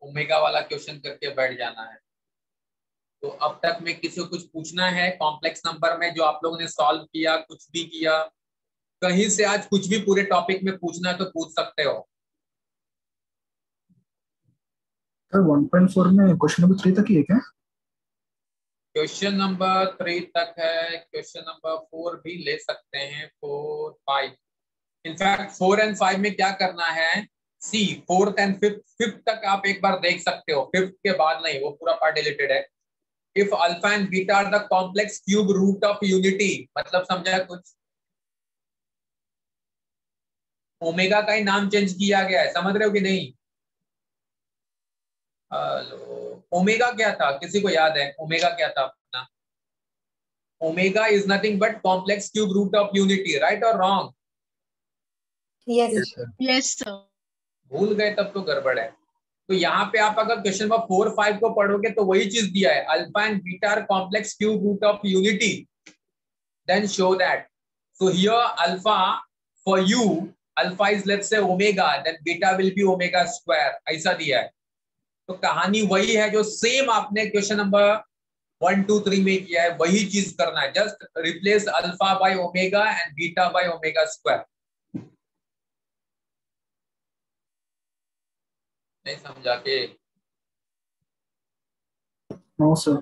Omega वाला question करके बैठ जाना है। तो अब तक में किसी को कुछ पूछना है कॉम्प्लेक्स नंबर में, जो आप लोगों ने सॉल्व किया, कुछ भी किया, कहीं से आज कुछ भी पूरे टॉपिक में पूछना है तो पूछ सकते हो। सर 1.4 में क्वेश्चन नंबर 3 तक ही है क्या? क्वेश्चन नंबर 3 तक है, क्वेश्चन नंबर 4 भी ले सकते हैं, 4 5। इनफैक्ट 4 एंड 5 में क्या करना है, सी 4th एंड 5th तक आप एक बार देख सकते हो, 5th के बाद नहीं, वो पूरा पार्ट डिलीटेड है। If alpha and beta are the complex cube root of unity, मतलब समझा कुछ? ओमेगा का ही नाम चेंज किया गया है, समझ रहे हो कि नहीं? हेलो, ओमेगा क्या था, किसी को याद है ओमेगा क्या था अपना? Omega is nothing but complex cube root of unity, right और रॉन्ग? Yes yes sir. भूल गए तब तो गड़बड़ है। तो यहाँ पे आप अगर क्वेश्चन नंबर 4 5 को पढ़ोगे तो वही चीज दिया है, alpha and beta are complex cube root of unity, then show that. So here alpha for you, alpha is let's say omega, then beta will be omega square, ऐसा दिया है। तो कहानी वही है जो सेम आपने क्वेश्चन नंबर 1 2 3 में किया है, वही चीज करना है, just replace alpha by omega and beta by omega square. नहीं समझा के? No sir.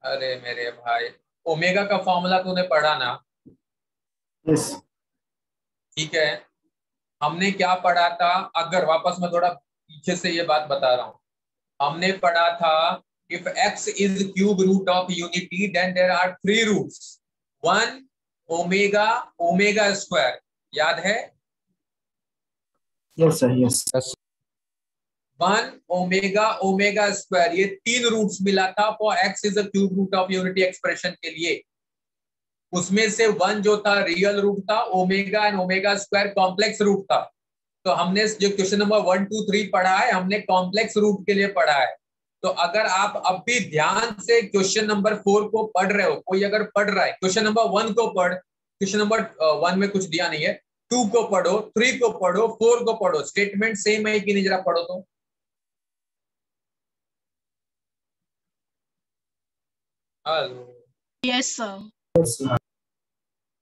अरे मेरे भाई, ओमेगा का फॉर्मूला तूने पढ़ा ना? यस। ठीक है, हमने क्या पढ़ा था, अगर वापस मैं थोड़ा पीछे से ये बात बता रहा हूं, हमने पढ़ा था if x is cube root of unity then there are 3 roots, 1 omega omega square, याद है? Yes sir yes. 1 omega omega square, ये 3 रूट्स मिला था for x is a cube root of unity expression के लिए। उसमें से 1 जो था रियल रूट था, omega and omega square complex root था। तो हमने जो क्वेश्चन नंबर 1 2 3 पढ़ा है, हमने कॉम्प्लेक्स रूट के लिए पढ़ा है। तो अगर आप अब भी ध्यान से क्वेश्चन नंबर 4 को पढ़ रहे हो, कोई अगर पढ़ रहा है, क्वेश्चन नंबर 1 को पढ़, क्वेश्चन नंबर 1 में कुछ दिया नहीं है, 2 को पढ़ो, 3 को पढ़ो, 4 को पढ़ो, स्टेटमेंट सेम है कि नहीं जरा पढ़ो तो। Yes sir.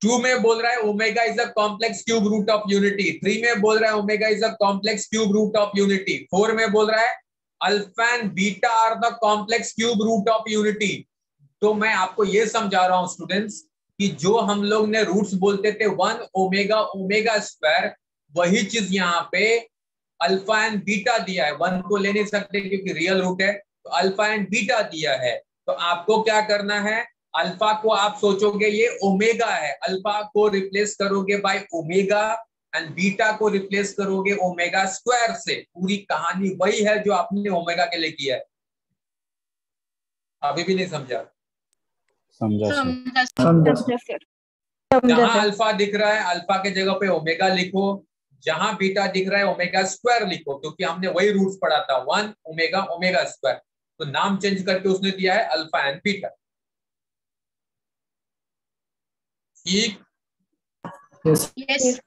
2 में बोल रहा है omega is a complex cube root of unity, 3 में बोल रहा है omega is a complex cube root of unity, 4 में बोल रहा है alpha and beta are the complex cube root of unity. तो मैं आपको ये समझा रहा हूं स्टूडेंट्स कि जो हम लोग ने रूट्स बोलते थे 1 ओमेगा ओमेगा स्क्वायर, वही चीज यहाँ पे अल्फा एंड बीटा दिया है। 1 को ले नहीं सकते क्योंकि रियल रूट है, तो अल्फा एंड बीटा दिया है। तो आपको क्या करना है, अल्फा को आप सोचोगे ये ओमेगा है, अल्फा को रिप्लेस करोगे बाय ओमेगा एंड बीटा को रिप्लेस करोगे ओमेगा स्क्वायर से। पूरी कहानी वही है जो आपने ओमेगा के लिए किया है। अभी भी नहीं समझा? समझा सर। जहां अल्फा दिख रहा है अल्फा के जगह पे ओमेगा लिखो, जहां बीटा दिख रहा है ओमेगा स्क्वायर लिखो, क्योंकि हमने वही रूट्स पढ़ा था, 1 ओमेगा ओमेगा स्क्वायर। तो नाम चेंज करके उसने दिया है अल्फा एंड बीटा। ठीक? Yes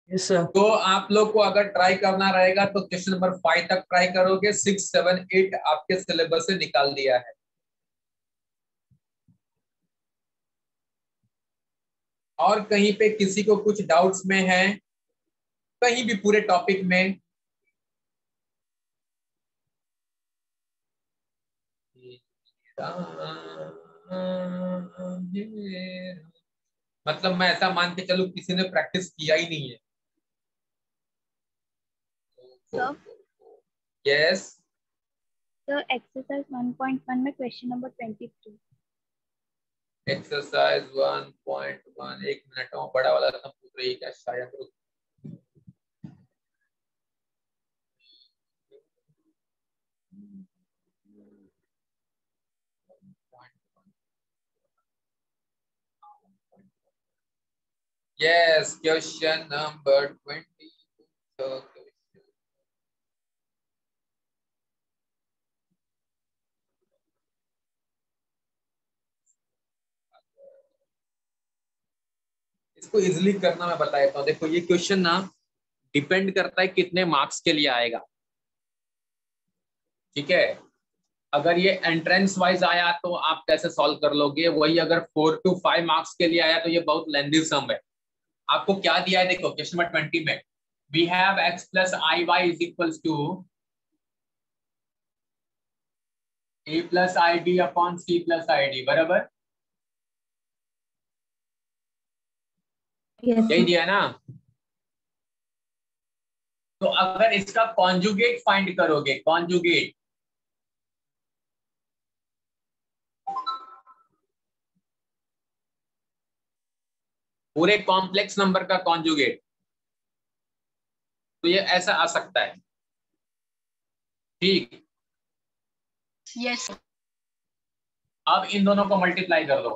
sir. तो आप लोग को अगर ट्राई करना रहेगा तो क्वेश्चन नंबर 5 तक ट्राई करोगे, 6 7 8 आपके सिलेबस से निकाल दिया है। और कहीं पे किसी को कुछ डाउट्स में है, कहीं भी पूरे टॉपिक में? मतलब मैं ऐसा मान के चलूं किसी ने प्रैक्टिस किया ही नहीं है। यस सर एक्सरसाइज 1.1 में क्वेश्चन नंबर 23। एक्सरसाइज 1.1, एक मिनट में बड़ा वाला था, पूछ रही है क्या शायद? Yes, question number 20. इसको इजीली करना मैं बता देता हूँ। देखो ये क्वेश्चन ना डिपेंड करता है कितने मार्क्स के लिए आएगा। ठीक है, अगर ये एंट्रेंस वाइज आया तो आप कैसे सॉल्व कर लोगे, वही अगर 4 to 5 मार्क्स के लिए आया तो ये बहुत लेंथी सम है। आपको क्या दिया है देखो क्वेश्चन नंबर 20 में, we have x plus i y is equals to a plus i b upon c plus i d, बराबर Yes, यही sir. दिया है ना। तो अगर इसका कॉन्जुगेट फाइंड करोगे, कॉन्जुगेट, पूरे कॉम्प्लेक्स नंबर का कॉन्जुगेट, तो ये ऐसा आ सकता है। ठीक, Yes, sir. अब इन दोनों को मल्टीप्लाई कर दो,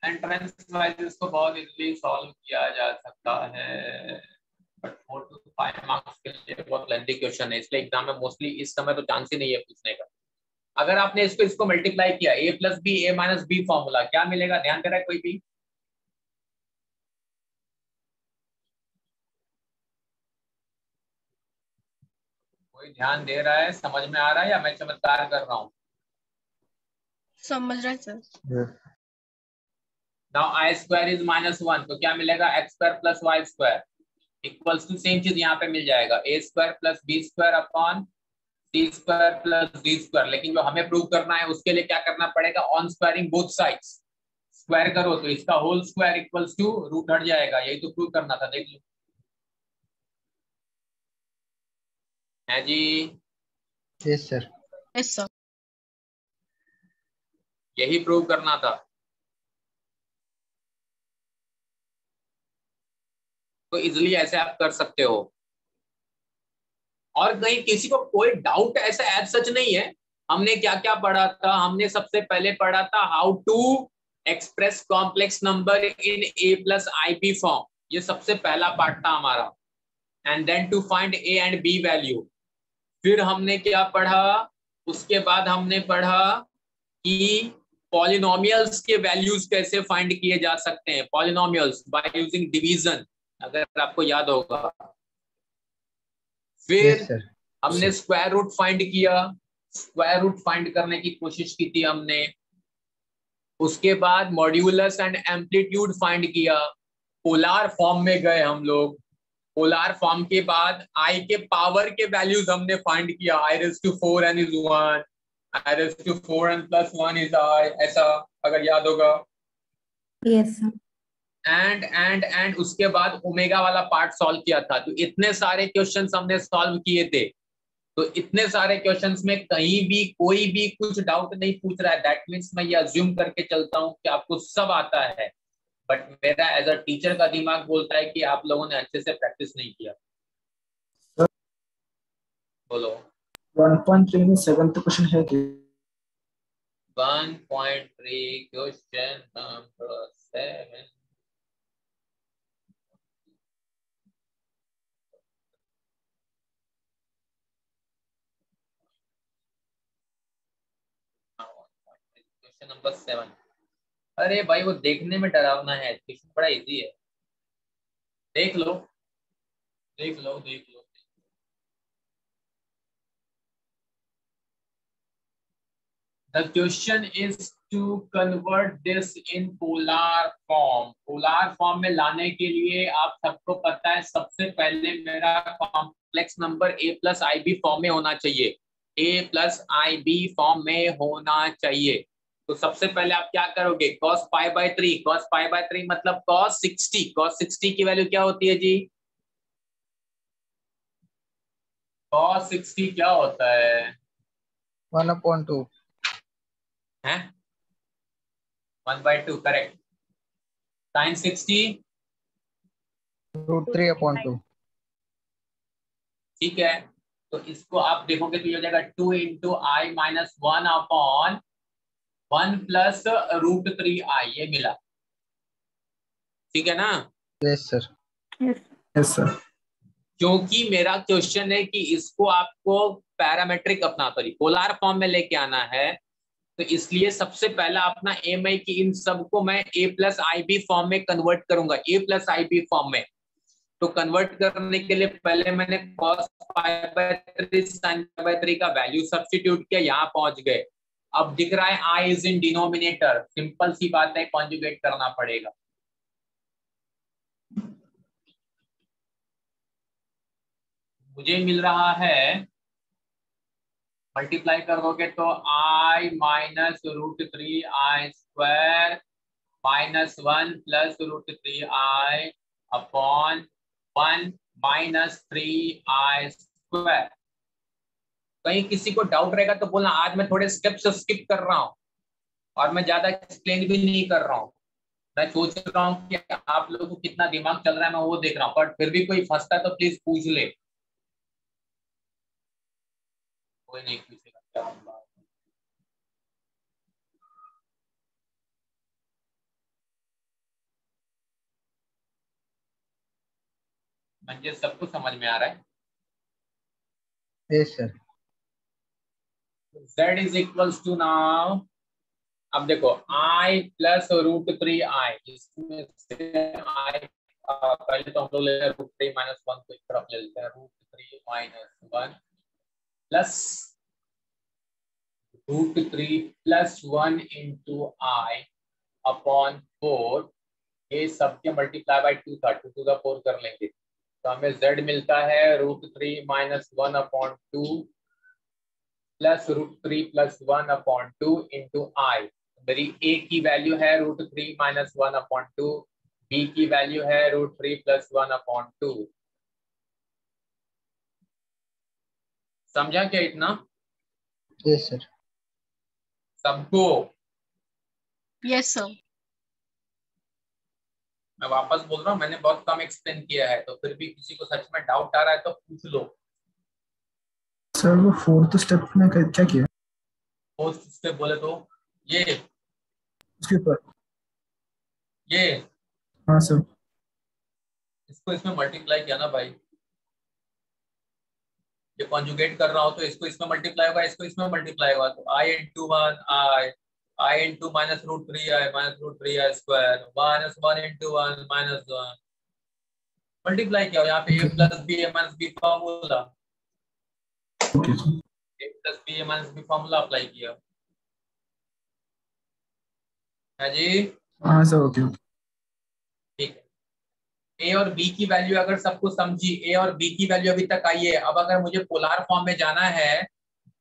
एंट्रेंस वाइज इसको बहुत इजीली सॉल्व किया जा सकता है, बट 4 to 5 मार्क्स के लिए बहुत लेंथी क्वेश्चन है, इसलिए एग्जाम में मोस्टली इस समय तो चांस ही नहीं है पूछने का। अगर आपने इसको मल्टीप्लाई किया, a plus b a minus b formula, क्या मिलेगा, ध्यान दे रहा है कोई भी? कोई ध्यान दे रहा है, समझ में आ रहा है या मैं चमत्कार कर रहा हूँ? समझ रहा है sir. Yes. Now I square is -1, तो क्या मिलेगा, X square plus Y square equals to, same चीज यहाँ पे मिल जाएगा, A square plus B square upon C square plus D square. लेकिन जो हमें प्रूव करना है उसके लिए क्या करना पड़ेगा, on squaring both sides, square करो तो इसका whole square equals to root हट जाएगा, यही तो प्रूव करना था, देख लो है जी। Yes, sir. Yes, sir. यही प्रूव करना था। तो इजिली ऐसे आप कर सकते हो, और कहीं किसी को कोई डाउट ऐसा एज सच नहीं है। हमने क्या क्या पढ़ा था, हमने सबसे पहले पढ़ा था how to express complex number in a plus i b form, ये सबसे पहला पार्ट था हमारा, and then to find a and b value. फिर हमने क्या पढ़ा, उसके बाद हमने पढ़ा कि पॉलिनोमियल्स के वैल्यूज कैसे फाइंड किए जा सकते हैं, पॉलिनोमियल्स बाय यूजिंग डिवीजन, अगर आपको याद होगा। फिर Yes, sir. हमने स्क्वायर रूट फाइंड किया, स्क्वायर रूट फाइंड करने की कोशिश की थी हमने। उसके बाद मॉड्यूलस एंड एम्पलीट्यूड फाइंड किया, पोलार फॉर्म में गए हम लोग। पोलार फॉर्म के बाद आई के पावर के वैल्यूज हमने फाइंड किया, i raised to 4n is 1, i raised to 4n plus 1 is I, ऐसा अगर याद होगा। Yes, sir. एंड उसके बाद ओमेगा वाला पार्ट सॉल्व किया था। तो इतने सारे क्वेश्चंस हमने सॉल्व किए थे। तो इतने सारे क्वेश्चंस में कहीं भी कोई भी कुछ डाउट नहीं पूछ रहा है, दैट मीन्स मैं ये अज्यूम करके चलता हूँ कि आपको सब आता है, बट मेरा एज अ टीचर का दिमाग बोलता है कि आप लोगों ने अच्छे से प्रैक्टिस नहीं किया। बोलो 1.3 में 7th क्वेश्चन है कि 1.3 क्वेश्चन नंबर 7। क्वेश्चन नंबर 7, अरे भाई वो देखने में डरावना है, क्वेश्चन बड़ा इजी है, देख लो देख लो देख लो। The question is to convert this in polar form. Polar form में लाने के लिए आप सबको पता है, सबसे पहले मेरा complex number a plus i b form में होना चाहिए, a plus i b form में होना चाहिए। तो सबसे पहले आप क्या करोगे, cos pi by 3, cos pi by 3 मतलब cos 60, cos 60 की वैल्यू क्या होती है जी, cos 60 क्या होता है, 1/2. है 1/2, करेक्ट। sin 60 √3/2. ठीक है, तो इसको आप देखोगे तो ये हो जाएगा 2 इंटू आई माइनस 1 अपॉन 1 प्लस √3i, ये मिला, ठीक है ना। Yes, sir. yes sir. क्योंकि मेरा क्वेश्चन है कि इसको आपको पैरामेट्रिक अपना सॉरी पोलार फॉर्म में लेके आना है, तो इसलिए सबसे पहला अपना एम आई की इन सबको मैं ए प्लस आई बी फॉर्म में कन्वर्ट करूंगा, ए प्लस आई बी फॉर्म में। तो कन्वर्ट करने के लिए पहले मैंने cos π/3 sin π/3 का वैल्यू सब्स्टिट्यूट किया, यहाँ पहुंच गए। अब दिख रहा है I is in denominator, simple सी बात है, कॉन्जुगेट करना पड़ेगा। मुझे मिल रहा है, मल्टीप्लाई करोगे तो आई माइनस √3 आई स्क्वायर -1 प्लस √3 आई अपॉन 1 -3 आई स्क्वायर। कहीं किसी को डाउट रहेगा तो बोलना, आज मैं थोड़े स्टेप्स स्किप कर रहा हूँ और मैं ज्यादा एक्सप्लेन भी नहीं कर रहा हूँ। मैं सोच रहा हूँ कि आप लोगों को कितना दिमाग चल रहा है मैं वो देख रहा हूँ, बट फिर भी कोई फंसता है तो प्लीज पूछ ले। कोई नहीं पूछेगा, क्या बात है। मुझे सब कुछ समझ में आ रहा है। Yes sir. z is equals to now, अब देखो i प्लस √3 i, इसमें से i पहले तो हम लोग ले रहे हैं √3 - 1 को एक तरफ ले लेते हैं, √3 - 1 plus √3 plus 1 into i upon 4, ये सबके मल्टीप्लाई बाय 2 था, 2 to the 4 कर लेंगे तो हमें z मिलता है √3 - 1 upon 2 plus √3 plus 1 upon 2 into i। मेरी a की वैल्यू है √3 - 1 अपॉन 2, b की वैल्यू है √3 प्लस 1 अपॉन 2। समझा क्या इतना? Yes sir. सबको? Yes sir. मैं वापस बोल रहा हूँ, मैंने बहुत कम एक्सप्लेन किया है, तो फिर भी किसी को सच में डाउट आ रहा है तो पूछ लो। सर वो फोर्थ स्टेप में क्या किया? फोर्थ स्टेप बोले तो ये उसके ऊपर। ये हाँ सर। इसको इसमें मल्टीप्लाई किया ना भाई, ये कॉन्जुगेट कर रहा हो तो इसको इसमें मल्टीप्लाई होगा, इसको इसमें मल्टीप्लाई होगा, तो i into 1 i into -√3 i square -1 into 1 -1 multiply किया, यहाँ पे a plus b a minus b formula, okay sir. a plus b a minus b formula apply किया है जी। हाँ सर, ओके ओके। ठीक है, ए और बी की वैल्यू अगर सबको समझी, ए और बी की वैल्यू अभी तक आई है। अब अगर मुझे पोलर फॉर्म में जाना है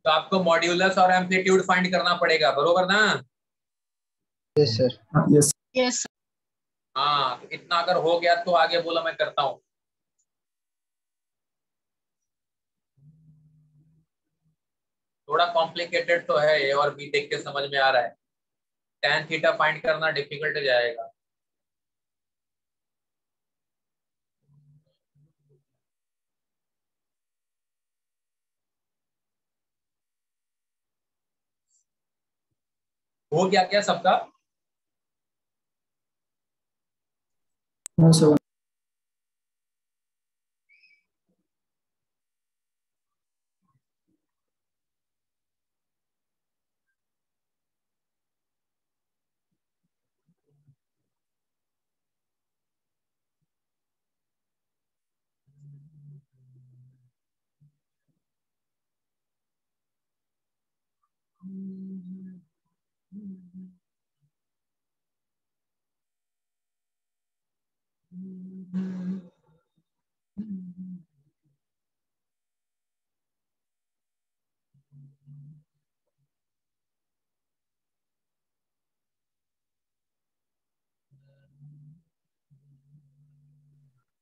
तो आपको मॉड्यूलस और एम्पलीट्यूड फाइंड करना पड़ेगा, बरोबर ना? Yes sir. हाँ यस। Yes sir. हाँ, तो इतना अगर हो गया तो आगे बोलो, मैं करता हूँ। थोड़ा कॉम्प्लिकेटेड तो है, ए और बी देख के समझ में आ रहा है, tan थीटा फाइंड करना डिफिकल्ट हो जाएगा। हो गया क्या सबका? हाँ सर।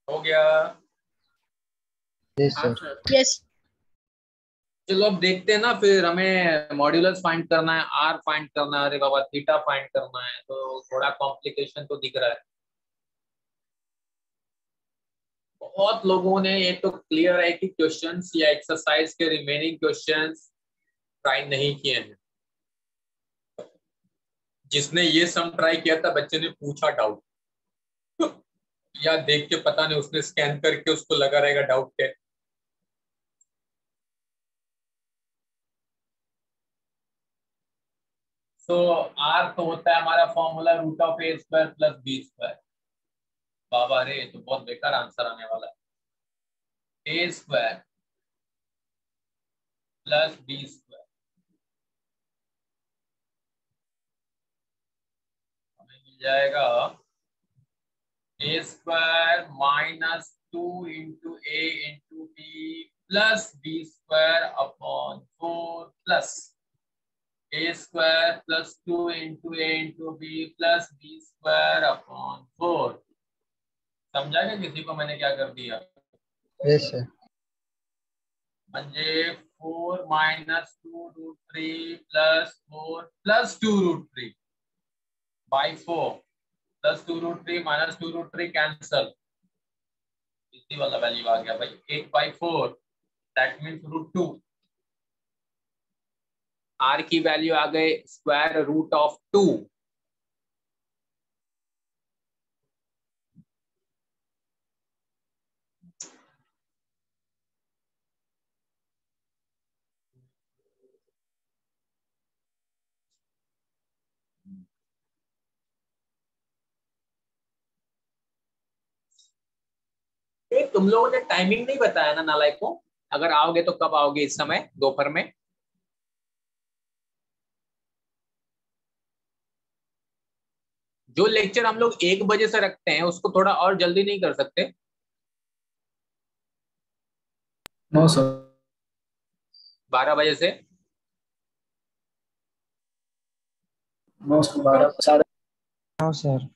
हो गया? Yes sir. यस। चलो अब देखते हैं ना, फिर हमें मॉड्यूलस फाइंड करना है, आर फाइंड करना है, अरे बाबा थीटा फाइंड करना है, तो थोड़ा कॉम्प्लिकेशन तो दिख रहा है। बहुत लोगों ने, ये तो क्लियर है कि क्वेश्चंस या एक्सरसाइज के रिमेनिंग क्वेश्चंस ट्राई नहीं किए हैं। जिसने ये सम ट्राई किया था, बच्चे ने पूछा डाउट या देख के पता नहीं, उसने स्कैन करके उसको लगा रहेगा डाउट है। सो आर तो होता है हमारा formula root of A square plus B square. बाबा रे, तो बहुत बेकार आंसर आने वाला है। A square plus B square हमें मिल जाएगा A square minus 2 into A into B plus B square upon 4 plus A square plus 2 into A into B plus B square upon 4। समझा क्या किसी को मैंने क्या कर दिया? Yes sir. म्हणजे 4 minus 2 root 3 plus 4 plus 2 root 3 by 4 plus 2 root 3 minus 2 root 3 cancel, इसी वाला वैल्यू आ गया भाई 8/4 दैट मींस रूट 2। आर की वैल्यू आ गए स्क्वायर रूट ऑफ 2। तुम लोगों ने टाइमिंग नहीं बताया ना नालायक को, अगर आओगे तो कब आओगे? इस समय दोपहर में? जो लेक्चर हम लोग 1 बजे से रखते हैं उसको थोड़ा और जल्दी नहीं कर सकते? No sir. 12 बजे से? नो सर, 12 साढ़े। No sir.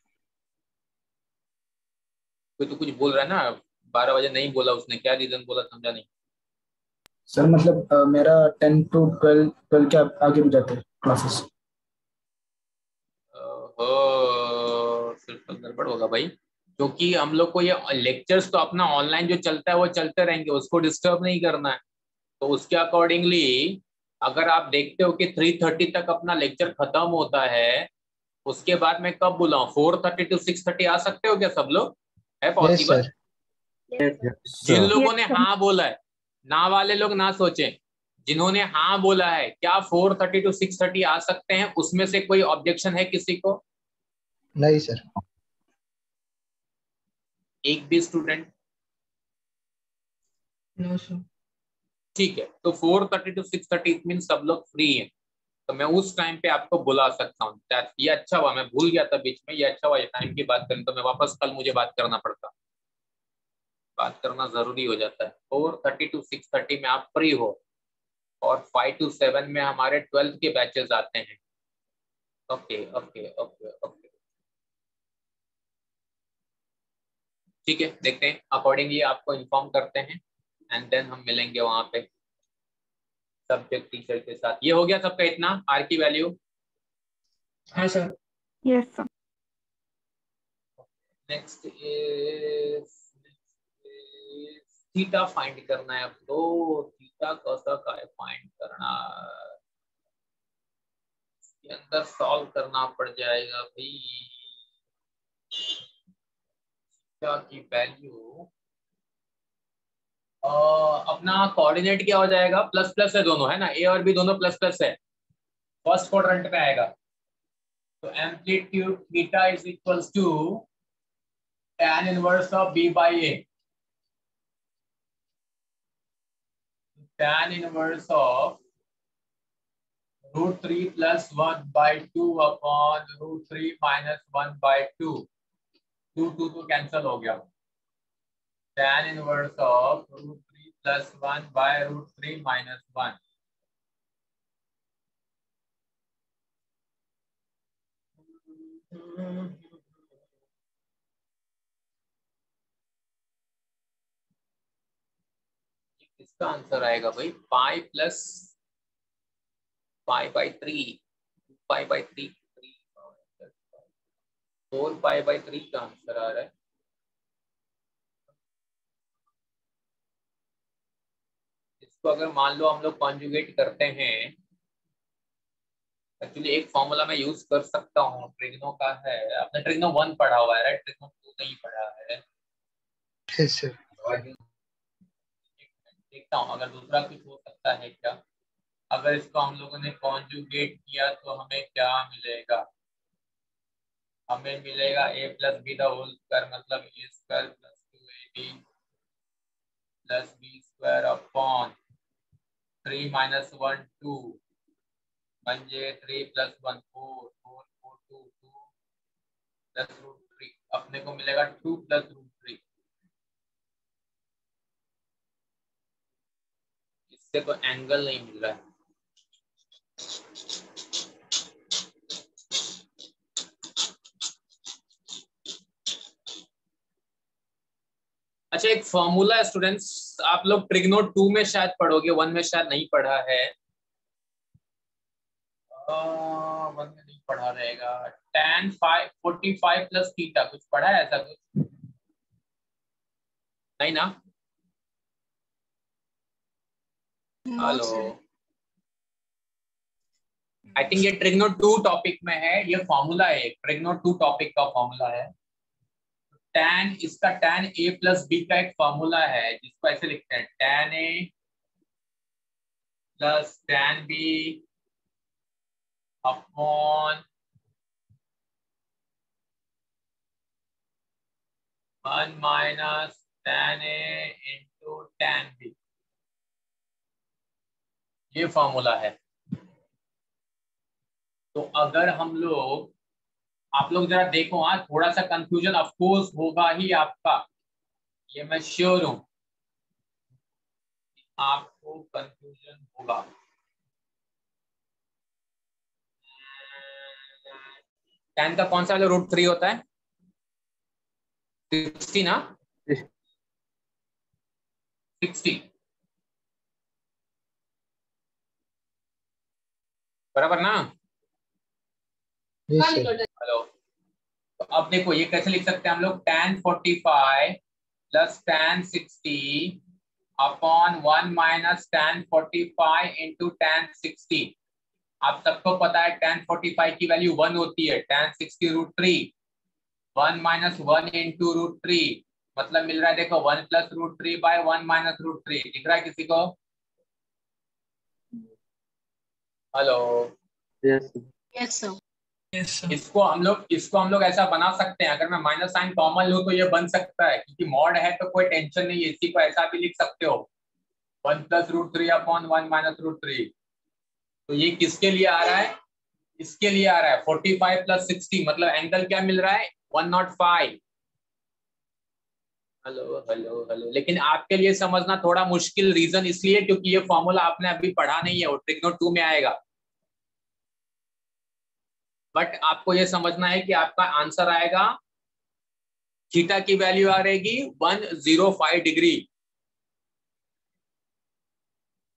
कोई तो कुछ बोल रहा है ना, 12 बजे नहीं बोला उसने, क्या रीजन बोला समझा नहीं। सर मतलब मेरा 10 to 12 के आगे भी जाते हैं क्लासेस। फिर तो गड़बड़ होगा भाई, क्योंकि हम लोग को ये लेक्चर्स तो अपना ऑनलाइन जो चलता है वो चलते रहेंगे, उसको डिस्टर्ब नहीं करना है। तो उसके अकॉर्डिंगली अगर आप देखते हो कि 3:30 तक अपना लेक्चर खत्म होता है, उसके बाद मैं कब बुलाऊं? 4:30 to 6:30 आ सकते हो क्या सब लोग? है यस पॉसिबल? सर। जिन लोगों ने हाँ बोला है, ना वाले लोग ना सोचें, जिन्होंने हाँ बोला है क्या 4:30 to 6:30 आ सकते हैं? उसमें से कोई ऑब्जेक्शन है किसी को? नहीं सर। एक भी स्टूडेंट? No sir. ठीक है, तो 4:30 to 6:30 इट मीन सब लोग फ्री हैं, तो मैं उस टाइम पे आपको बुला सकता हूँ। ये अच्छा हुआ, मैं भूल गया था बीच में, ये अच्छा हुआ ये टाइम की बात करें, तो मैं वापस कल मुझे बात करना पड़ता, बात करना जरूरी हो जाता है। 4:30 to 6:30 में आप फ्री हो, और 5 to 7 में हमारे 12th के बैचेस आते हैं। ओके ओके ओके ओके, ठीक है, देखते हैं अकॉर्डिंगली आपको इन्फॉर्म करते हैं, एंड देन हम मिलेंगे वहां पे सब्जेक्ट टीचर के साथ। ये हो गया सबका इतना, आर की वैल्यू? हाँ sir. Yes, sir. Next is theta find करना है। अब तो थीटा कैसा का है फाइंड करना, इसके अंदर सॉल्व करना पड़ जाएगा भाई। थीटा की वैल्यू अपना कोऑर्डिनेट क्या हो जाएगा? प्लस प्लस है दोनों, है ना, ए और बी दोनों प्लस प्लस है, फर्स्ट क्वाड्रेंट में आएगा। तो amplitude theta is equals to tan inverse of b by a, tan inverse of √3 plus 1/2 upon √3 minus 1/2, 2 तो कैंसल हो गया। tan inverse of √3 plus 1 by √3 minus 1, इसका आंसर आएगा भाई पाई प्लस π/3, 2π/3, 4π/3 का आंसर आ रहा है। इसको अगर मान लो हम लोग कॉन्जुगेट करते हैं, एक्चुअली एक फॉर्मूला मैं यूज कर सकता हूँ, ट्रिग्नो का है, आपने ट्रिग्नो 1 पढ़ा हुआ है राइट? ट्रिग्नो 2 नहीं पढ़ा है। Yes sir. देखता हूँ अगर दूसरा कुछ हो सकता है क्या। अगर इसको हम लोगों ने कॉन्जुगेट किया तो हमें क्या मिलेगा? हमें मिलेगा a plus b the whole square, मतलब a square plus 2ab plus B square upon 3 minus 1 2 1 j 3 plus 1 4 4 4 2 2 plus root 3, अपने को मिलेगा 2 प्लस रूट 3। इससे तो एंगल नहीं मिल रहा है। अच्छा, एक फॉर्मूला है स्टूडेंट्स, आप लोग ट्रिग्नो 2 में शायद पढ़ोगे, 1 में शायद नहीं पढ़ा है। 1 में नहीं पढ़ा रहेगा। tan 45 प्लस थीटा, कुछ पढ़ा है ऐसा कुछ? नहीं ना? हेलो, आई थिंक ये ट्रिग्नो 2 टॉपिक में है, ये फॉर्मूला है, ट्रिग्नो 2 टॉपिक का फॉर्मूला है। tan, इसका tan a प्लस बी का एक फॉर्मूला है जिसको ऐसे लिखते हैं tan a plus tan b upon 1 minus tan a into tan b। ये फॉर्मूला है। तो अगर हम लोग, आप लोग जरा देखो, हाँ थोड़ा सा कंफ्यूजन ऑफ कोर्स होगा ही आपका, ये मैं श्योर हूं आपको कंफ्यूजन होगा। tan का कौन सा जो √3 होता है? 60 ना? 60 बराबर ना? Yes, sir. हेलो, तो अब देखो ये कैसे लिख सकते हैं हम लोग, tan 45 plus tan 60 upon 1 minus tan 45 into tan 60। आप सबको पता है tan 45 की वैल्यू 1 होती है, tan 60 √3, 1 माइनस 1 इंटू √3, मतलब मिल रहा है देखो 1 प्लस √3 बाय 1 माइनस √3। दिख रहा है किसी को? Hello, Yes, sir. Yes, sir. इसको हम लोग ऐसा बना सकते हैं, अगर मैं माइनस साइन कॉमन लूं तो ये बन सकता है, क्योंकि मॉड है तो कोई टेंशन नहीं है, इसी को ऐसा भी लिख सकते हो 1 प्लस √3 अपॉन 1 माइनस √3। तो ये किसके लिए आ रहा है? इसके लिए आ रहा है 45 प्लस 60, मतलब एंगल क्या मिल रहा है? 105। हेलो हेलो हेलो, लेकिन आपके लिए समझना थोड़ा मुश्किल, रीजन इसलिए क्योंकि ये फॉर्मूला आपने अभी पढ़ा नहीं है, वो ट्रिग्नो 2 में आएगा। बट आपको ये समझना है कि आपका आंसर आएगा, थीटा की वैल्यू आ रहेगी 105 डिग्री।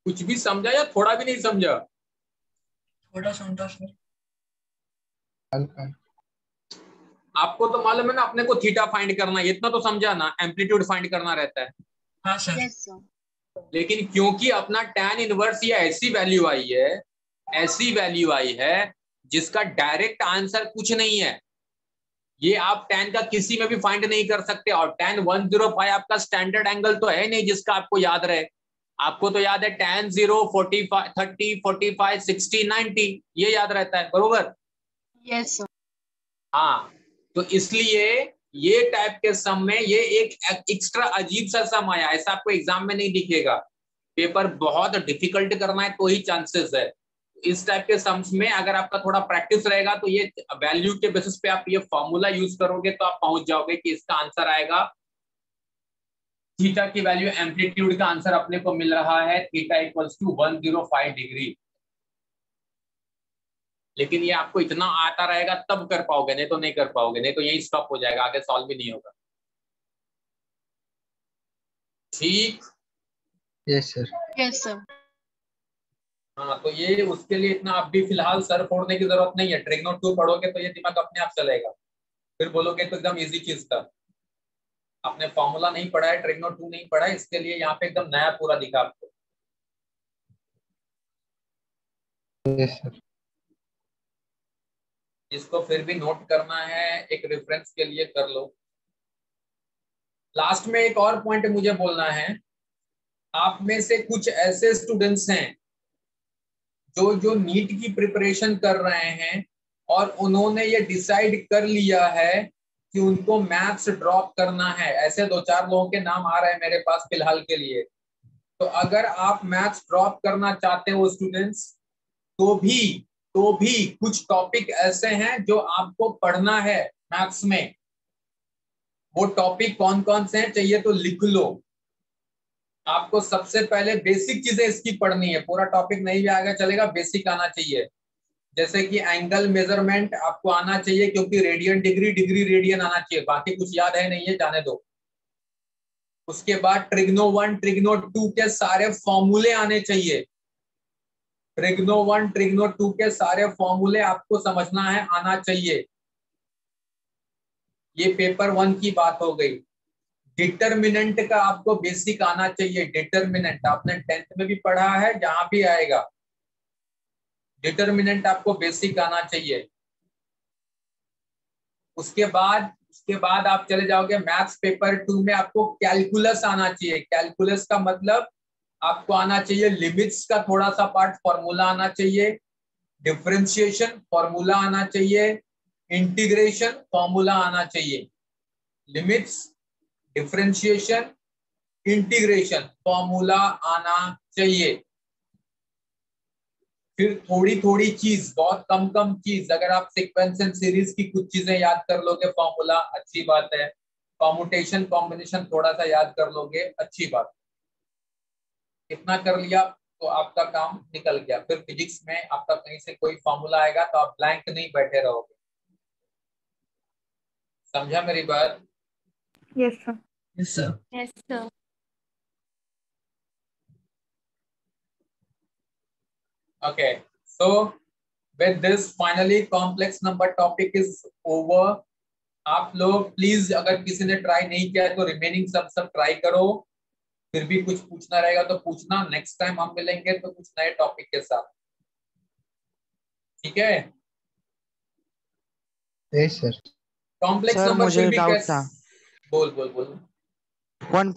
कुछ भी समझा या थोड़ा भी नहीं समझा? थोड़ा समझा सर। हल्का। आपको तो मालूम है ना अपने को थीटा फाइंड करना है, इतना तो समझा ना, एम्पलीट्यूड फाइंड करना रहता है। हाँ सर। Yes, sir. लेकिन क्योंकि अपना tan इनवर्स या ऐसी वैल्यू आई है, ऐसी वैल्यू आई है जिसका डायरेक्ट आंसर कुछ नहीं है, ये आप tan का किसी में भी फाइंड नहीं कर सकते। और tan 105 आपका स्टैंडर्ड एंगल तो है नहीं जिसका आपको याद रहे। आपको तो याद है tan 0 45 30 45 60 90, ये याद रहता है, बरोबर? Yes, sir. हाँ, तो इसलिए ये टाइप के सम में ये एक एक्स्ट्रा अजीब सा सम आया, ऐसा आपको एग्जाम में नहीं दिखेगा। पेपर बहुत डिफिकल्ट करना है तो ही चांसेस है। इस टाइप के सम्स में अगर आपका थोड़ा प्रैक्टिस रहेगा तो ये वैल्यू के बेसिस पे आप ये फॉर्मूला यूज करोगे तो आप पहुंच जाओगे कि इसका आंसर आएगा, थीटा की वैल्यू एम्पलीट्यूड का आंसर अपने को मिल रहा है थीटा इक्वल्स टू 105 डिग्री। लेकिन ये आपको इतना आता रहेगा तब कर पाओगे, नहीं तो नहीं कर पाओगे, नहीं तो यही स्टॉप हो जाएगा, आगे सॉल्व भी नहीं होगा। ठीक? Yes, sir. Yes, sir. हाँ, तो ये उसके लिए इतना आप भी फिलहाल सर फोड़ने की जरूरत नहीं है, ट्रिग्नो 2 पढ़ोगे तो ये दिमाग अपने आप चलेगा, फिर बोलोगे तो एकदम इजी चीज था। आपने फॉर्मूला नहीं पढ़ा है, ट्रिग्नो 2 नहीं पढ़ा है, इसके लिए यहाँ पे एकदम नया पूरा दिखा आपको। Yes, sir. इसको फिर भी नोट करना है, एक रेफरेंस के लिए कर लो। लास्ट में एक और पॉइंट मुझे बोलना है, आप में से कुछ ऐसे स्टूडेंट्स हैं जो जो नीट की प्रिपरेशन कर रहे हैं और उन्होंने ये डिसाइड कर लिया है कि उनको मैथ्स ड्रॉप करना है, ऐसे 2-4 लोगों के नाम आ रहे हैं मेरे पास फिलहाल के लिए। तो अगर आप मैथ्स ड्रॉप करना चाहते हो स्टूडेंट्स, तो भी कुछ टॉपिक ऐसे हैं जो आपको पढ़ना है मैथ्स में। वो टॉपिक कौन कौन से हैं चाहिए तो लिख लो। आपको सबसे पहले बेसिक चीजें इसकी पढ़नी है, पूरा टॉपिक नहीं भी आएगा चलेगा, बेसिक आना चाहिए। जैसे कि एंगल मेजरमेंट आपको आना चाहिए, क्योंकि रेडियन डिग्री, डिग्री रेडियन आना चाहिए, बाकी कुछ याद है नहीं है, जाने दो। उसके बाद ट्रिग्नो 1 ट्रिग्नो 2 के सारे फॉर्मूले आने चाहिए। ट्रिग्नो 1 ट्रिग्नो 2 के सारे फॉर्मूले आपको समझना है, आना चाहिए। ये पेपर 1 की बात हो गई। डिटरमिनेंट का आपको बेसिक आना चाहिए। डिटरमिनेंट आपने 10th में भी पढ़ा है, जहां भी आएगा डिटरमिनेंट आपको बेसिक आना चाहिए। उसके बाद आप चले जाओगे मैथ्स पेपर 2 में, आपको कैलकुलस आना चाहिए। कैलकुलस का मतलब आपको आना चाहिए लिमिट्स का थोड़ा सा पार्ट, फॉर्मूला आना चाहिए, डिफरेंशिएशन फॉर्मूला आना चाहिए, इंटीग्रेशन फॉर्मूला आना चाहिए। लिमिट्स, डिफरेंशिएशन, इंटीग्रेशन फॉर्मूला आना चाहिए। फिर थोड़ी थोड़ी चीज, बहुत कम कम चीज, अगर आप सीक्वेंस एंड सीरीज की कुछ चीजें याद कर लोगे फॉर्मूला, अच्छी बात है। कॉम्यूटेशन कॉम्बिनेशन थोड़ा सा याद कर लोगे, अच्छी बात। इतना कर लिया तो आपका काम निकल गया। फिर फिजिक्स में आपका कहीं से कोई फॉर्मूला आएगा तो आप ब्लैंक नहीं बैठे रहोगे। समझा मेरी बात? Yes, sir. Yes, sir. Yes, sir. Okay, so with this finally complex number topic is over. आप लोग प्लीज, अगर किसी ने ट्राई नहीं किया है तो रिमेनिंग सब ट्राई करो। फिर भी कुछ पूछना रहेगा तो पूछना। नेक्स्ट टाइम हम मिलेंगे तो कुछ नए टॉपिक के साथ, ठीक है? Yes, sir. Complex sir number मुझे फिर भी डाउट कैसे? था। बोल बोल बोल। 1